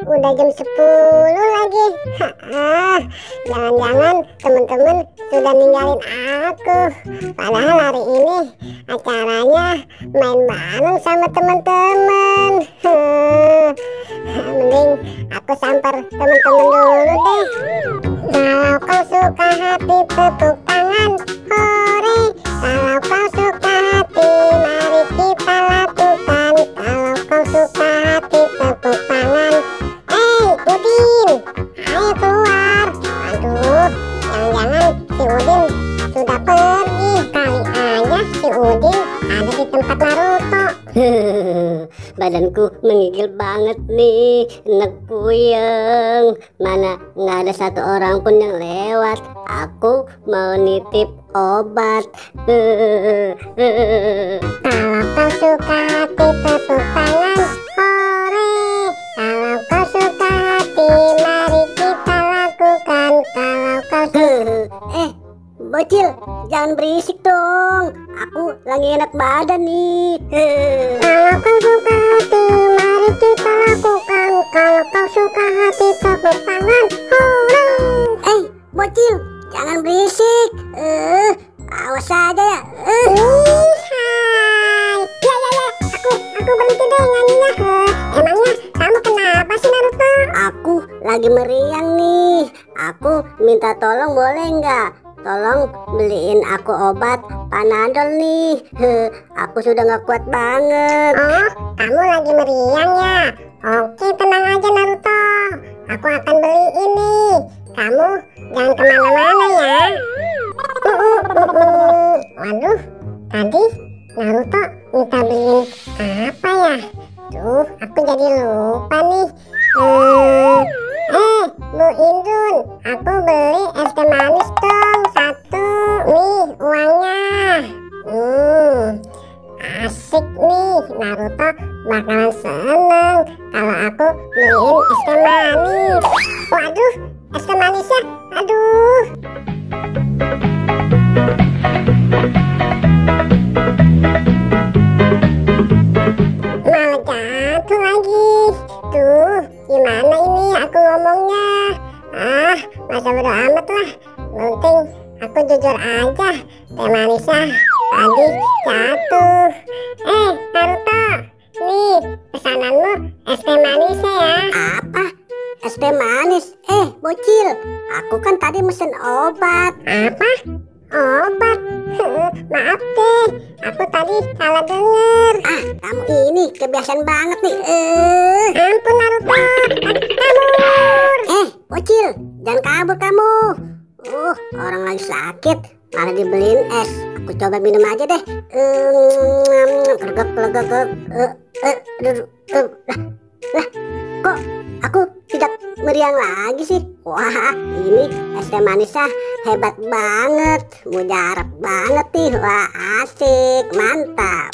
udah jam 10 lagi. Jangan-jangan temen-temen sudah ninggalin aku. Padahal hari ini acaranya main bareng sama temen-temen. Mending aku samper temen-temen dulu deh. Kalau kau suka hati tepuk tangan, hore. Kalau kau suka hati mari kita lakukan. Kalau kau suka hati tepuk tangan. Udin, ayo keluar. Aduh, jangan-jangan si Udin sudah pergi. Kali aja si Udin ada di tempat Naruto. Badanku menggigil banget nih, enak puyeng. Mana nggak ada satu orang pun yang lewat. Aku mau nitip obat. Kalau kau suka hati tepuk tangan, hore. Kalau kau suka hati mari kita lakukan. Kalau kau suka... Bocil, jangan berisik dong. Aku lagi enak badan nih. Kalau kau suka hati mari kita lakukan. Kalau kau suka hati tepuk tangan, hore. Bocil, jangan berisik. Awas aja ya. Hai. Ya. Aku berhenti deh nyanyinya. Emangnya kamu kenapa sih Naruto? Aku lagi meriang nih. Aku minta tolong boleh nggak? Tolong beliin aku obat Panadol nih. Aku sudah nggak kuat banget. Oh, kamu lagi meriang ya? Oke, tenang aja Naruto. Aku akan beli ini. Kamu jangan kemana-mana ya. Waduh, tadi Naruto minta beliin apa ya? Tuh, aku jadi lupa nih. Bu Indun, aku beli es teh manis dong satu. Nih uangnya. Asik nih, Naruto bakalan seneng kalau aku beliin es teh manis. Waduh, es teh manisnya, aduh. Malah jatuh lagi. Tuh, gimana ini aku ngomongnya? Masa bodo amat lah. Penting aku jujur aja. Teh manisnya tadi jatuh. Naruto, nih pesananmu es teh manisnya ya. Apa? Es teh manis? Bocil, aku kan tadi mesen obat. Apa? Obat? Maaf deh, aku tadi salah denger. Kamu ini kebiasaan banget nih. Ampun Naruto, kabur. Bocil, jangan kabur kamu. Orang lagi sakit malah dibeliin es. Aku coba minum aja deh. Kok aku tidak meriang lagi sih? Wah, ini es teh manisnya hebat banget, mujarab banget nih. Wah, asik, mantap.